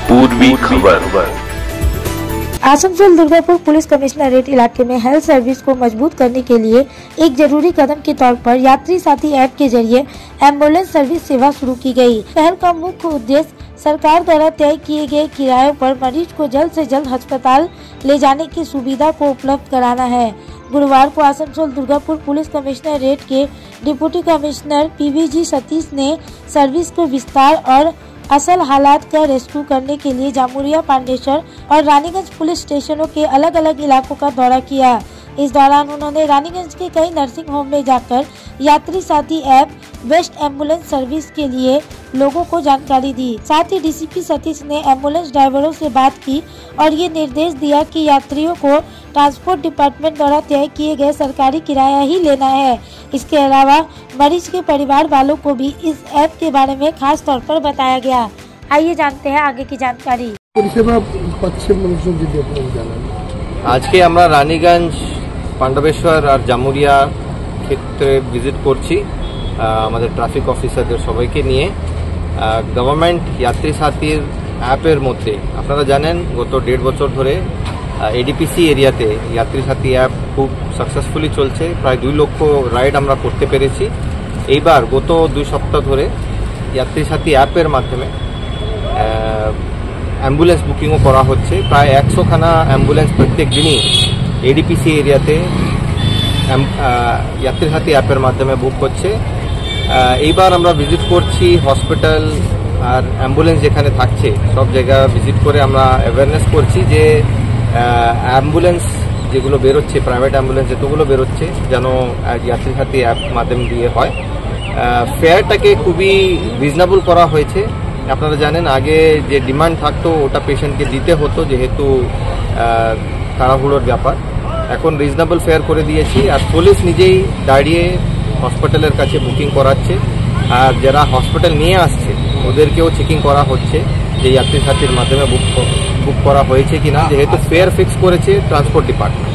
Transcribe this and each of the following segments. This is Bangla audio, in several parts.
पूर्वी खबर। आसनसोल दुर्गापुर पुलिस कमिश्नरेट इलाके में हेल्थ सर्विस को मजबूत करने के लिए एक जरूरी कदम के तौर पर यात्री साथी ऐप के जरिए एम्बुलेंस सर्विस सेवा शुरू की गई। पहल का मुख्य उद्देश्य सरकार द्वारा तय किए गए किरायों पर मरीज को जल्द से जल्द अस्पताल ले जाने की सुविधा को उपलब्ध कराना है। गुरुवार को आसनसोल दुर्गापुर पुलिस कमिश्नरेट के डिप्टी कमिश्नर पीवीजी सतीश ने सर्विस को विस्तार और असल हालात का रेस्क्यू करने के लिए जामुरिया, पांडेश्वर और रानीगंज पुलिस स्टेशनों के अलग अलग इलाकों का दौरा किया। इस दौरान उन्होंने रानीगंज के कई नर्सिंग होम में जाकर यात्री साथी ऐप बेस्ट एम्बुलेंस सर्विस के लिए लोगों को जानकारी दी। साथ ही डीसीपी सतीश ने एम्बुलेंस ड्राइवरों से बात की और ये निर्देश दिया कि यात्रियों को ट्रांसपोर्ट डिपार्टमेंट द्वारा तय किए गए सरकारी किराया ही लेना है। इसके अलावा मरीज के परिवार वालों को भी इस ऐप के बारे में खास तौर पर बताया गया। आइए जानते हैं आगे की जानकारी। आज के আমরা রানীগঞ্জ, পাণ্ডবেশ্বর আর জামুরিয়া ক্ষেত্রে ভিজিট করছি আমাদের ট্রাফিক অফিসারদের সবাইকে নিয়ে। গভর্নমেন্ট যাত্রী সাথীর অ্যাপের মধ্যে আপনারা জানেন গত 1.5 বছর ধরে এডিপিসি এরিয়াতে যাত্রী সাথী অ্যাপ খুব সাকসেসফুলি চলছে। প্রায় 2 লক্ষ রাইড আমরা করতে পেরেছি। এইবার গত 2 সপ্তাহ ধরে যাত্রী সাথী অ্যাপের মাধ্যমে অ্যাম্বুলেন্স বুকিংও করা হচ্ছে। প্রায় 100 খানা অ্যাম্বুলেন্স প্রত্যেক দিনই এডিপিসি এরিয়াতে যাত্রী সাথী অ্যাপের মাধ্যমে বুক হচ্ছে। এইবার আমরা ভিজিট করছি হসপিটাল আর অ্যাম্বুলেন্স যেখানে থাকছে সব জায়গা ভিজিট করে আমরা অ্যাওয়ারনেস করছি যে অ্যাম্বুলেন্স যেগুলো বেরোচ্ছে, প্রাইভেট অ্যাম্বুলেন্স যেগুলো বেরোচ্ছে যেন যাত্রী সাথী অ্যাপ মাধ্যম দিয়ে হয়। ফেয়ারটাকে খুবই রিজনেবল করা হয়েছে। আপনারা জানেন আগে যে ডিমান্ড থাকতো ওটা পেশেন্টকে দিতে হতো যেহেতু তাড়াহুড়োর ব্যাপার। এখন রিজনেবল ফেয়ার করে দিয়েছি আর পুলিশ নিজেই দাঁড়িয়ে হসপিটালের কাছে বুকিং করাচ্ছে আর যারা হসপিটাল নিয়ে আসছে ওদেরকেও চেকিং করা হচ্ছে যে যাত্রী সাথীর মাধ্যমে বুক করা হয়েছে কিনা। যেহেতু ফেয়ার ফিক্স করেছে ট্রান্সপোর্ট ডিপার্টমেন্ট,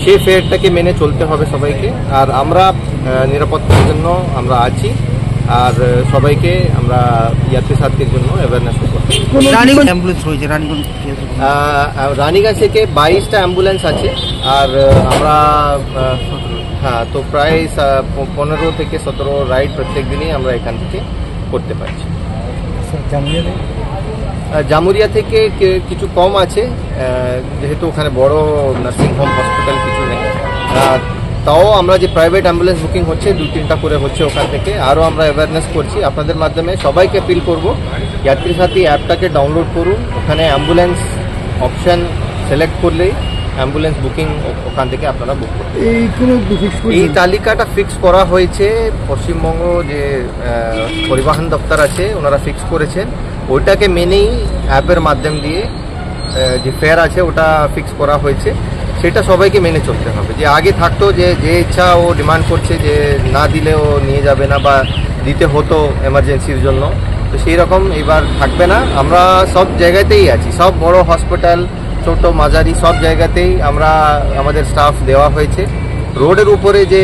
সেই ফেয়ারটাকে মেনে চলতে হবে সবাইকে। আর আমরা নিরাপত্তার জন্য আমরা আছি আর সবাইকে আমরা যাত্রী সাথীর জন্য অ্যাওয়ারনেস করছি। রানীগঞ্জ থেকে 22টা অ্যাম্বুলেন্স আছে আর আমরা তো প্রায় 15 থেকে 17 রাইড প্রত্যেক দিনই আমরা এখান থেকে করতে পারছি। জামুরিয়া থেকে কিছু কম আছে যেহেতু ওখানে বড় নার্সিং হোম হসপিটাল কিছু নেই। তাও আমরা যে প্রাইভেট অ্যাম্বুলেন্স বুকিং হচ্ছে 2-3টা করে হচ্ছে ওখান থেকে। আরও আমরা অ্যাওয়ারনেস করছি আপনাদের মাধ্যমে। সবাইকে অ্যাপিল করব যাত্রী সাথী অ্যাপটাকে ডাউনলোড করুন। ওখানে অ্যাম্বুলেন্স অপশন সিলেক্ট করলেই অ্যাম্বুলেন্স বুকিং ওখান থেকে আপনারা বুক করুন। এই তালিকাটা ফিক্স করা হয়েছে পশ্চিমবঙ্গ যে পরিবহন দপ্তর আছে ওনারা ফিক্স করেছেন। ওইটাকে মেনেই অ্যাপের মাধ্যম দিয়ে যে ফেয়ার আছে ওটা ফিক্স করা হয়েছে। সেটা সবাইকে মেনে চলতে হবে। যে আগে থাকতো যে ইচ্ছা ও ডিমান্ড করছে যে না দিলে ও নিয়ে যাবে না বা দিতে হতো এমার্জেন্সির জন্য, তো সেই রকম এবার থাকবে না। আমরা সব জায়গাতেই আছি, সব বড় হসপিটাল, ছোট মাঝারি সব জায়গাতেই আমরা আমাদের স্টাফ দেওয়া হয়েছে। রোডের উপরে যে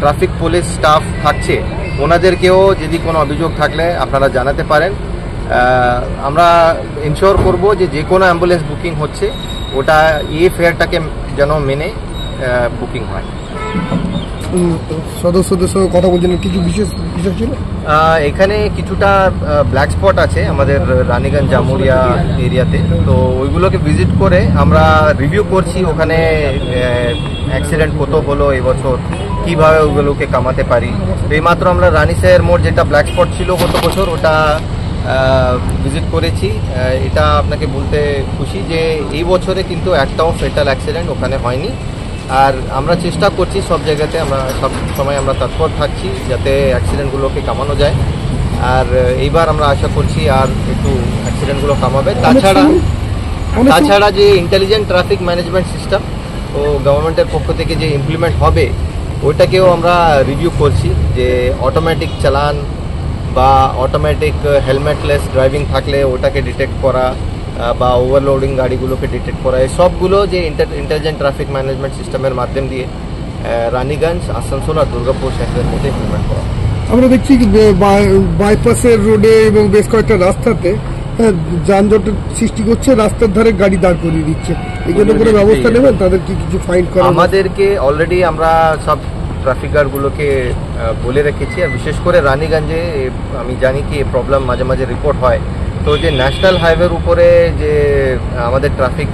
ট্রাফিক পুলিশ স্টাফ থাকছে ওনাদেরকেও যদি কোনো অভিযোগ থাকলে আপনারা জানাতে পারেন। আমরা ইনশিওর করব যে কোনো অ্যাম্বুলেন্স বুকিং হচ্ছে ওটা এই ফেয়ারটাকে যেন মেনে বুকিং হয়। সদস্যদের সঙ্গে কথা বলছেন, কিছু বিশেষ বিষয় ছিল এখানে কিছুটা ব্ল্যাক স্পট আছে আমাদের রানীগঞ্জ জামুরিয়া এরিয়াতে, তো ওইগুলোকে ভিজিট করে আমরা রিভিউ করছি ওখানে অ্যাক্সিডেন্ট কত হলো এবছর, কিভাবে ওগুলোকে কমাতে পারি। এইমাত্র আমরা রানীসাহের মোড় যেটা ব্ল্যাক স্পট ছিল গত বছর ওটা ভিজিট করেছি। এটা আপনাকে বলতে খুশি যে এই বছরে কিন্তু একটাও ফেটাল অ্যাক্সিডেন্ট ওখানে হয়নি। আর আমরা চেষ্টা করছি সব জায়গাতে, আমরা সব সময় আমরা তৎপর থাকছি যাতে অ্যাক্সিডেন্টগুলোকে কমানো যায়। আর এইবার আমরা আশা করছি আর একটু অ্যাক্সিডেন্টগুলো কমাবে। তাছাড়া যে ইন্টেলিজেন্ট ট্রাফিক ম্যানেজমেন্ট সিস্টেম ও গভর্নমেন্টের পক্ষ থেকে যে ইমপ্লিমেন্ট হবে ওইটাকেও আমরা রিভিউ করছি যে অটোমেটিক চালান বা অটোমেটিক হেলমেটলেস ড্রাইভিং থাকলে ওটাকে ডিটেক্ট করা বা ওভারলোডিং গাড়িগুলোকে ডিটেক্ট করা, এই সবগুলো যে ইন্টেলিজেন্ট ট্রাফিক ম্যানেজমেন্ট সিস্টেমের মাধ্যম দিয়ে রানীগঞ্জ, আসানসোল আর দুর্গাপুর শহরের মধ্যে ইমপ্লিমেন্ট করা। আমরা দেখছি বাইপাসের রোডে এবং বেশ কয়েকটা রাস্তাতে যানজটের সৃষ্টি করছে, রাস্তার ধারে গাড়ি দাঁড় করিয়ে দিচ্ছে, এই জন্য কোনো ব্যবস্থা নেবেন? তাদের কি কিছু ফাইন করা? আমাদেরকে অলরেডি আমরা সব ট্রাফিক গার্ডগুলোকে বলে রেখেছি, আর বিশেষ করে রানীগঞ্জে আমি জানি কি প্রবলেম মাঝে মাঝে রিপোর্ট হয়। তো যে ন্যাশনাল হাইওয়ের উপরে যে আমাদের ট্রাফিক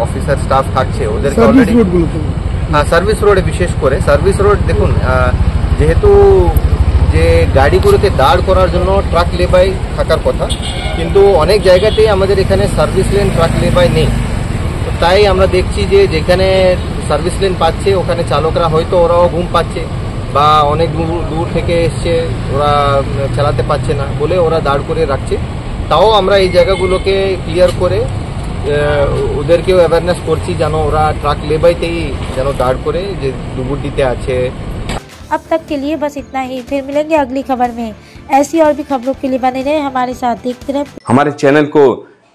অফিসার স্টাফ থাকছে ওদেরকে অলরেডি, হ্যাঁ সার্ভিস রোডে বিশেষ করে সার্ভিস রোড দেখুন, যেহেতু যে গাড়িগুলোকে দাঁড় করার জন্য ট্রাক লেবাই থাকার কথা, কিন্তু অনেক জায়গাতেই আমাদের এখানে সার্ভিস লেন ট্রাক লেবাই নেই। তাই আমরা দেখছি যে যেখানে সার্ভিস লেন পাচ্ছে ওখানে চালকরা হয়তো ওরাও ঘুম পাচ্ছে বা অনেক দূর থেকে এসছে, ওরা চালাতে পারছে না বলে ওরা দাঁড় করে রাখছে। তাও আমরা এই জায়গাগুলোকে ক্লিয়ার করে ওদেরকেও অ্যাওয়ারনেস করছি যেন ওরা ট্রাক লেবাইতেই যেন দাঁড় করে, যে দুবুড্ডিতে আছে। अब तक के लिए बस इतना ही, फिर मिलेंगे अगली खबर में। ऐसी और भी खबरों के लिए बने रहे हमारे साथ, देखते रहे। हमारे चैनल को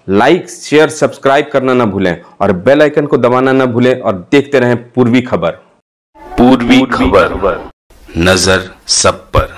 लाइक शेयर सब्सक्राइब करना ना भूलें और बेल आइकन को दबाना ना भूलें और देखते रहें पूर्वी खबर। पूर्वी खबर, नजर सब पर।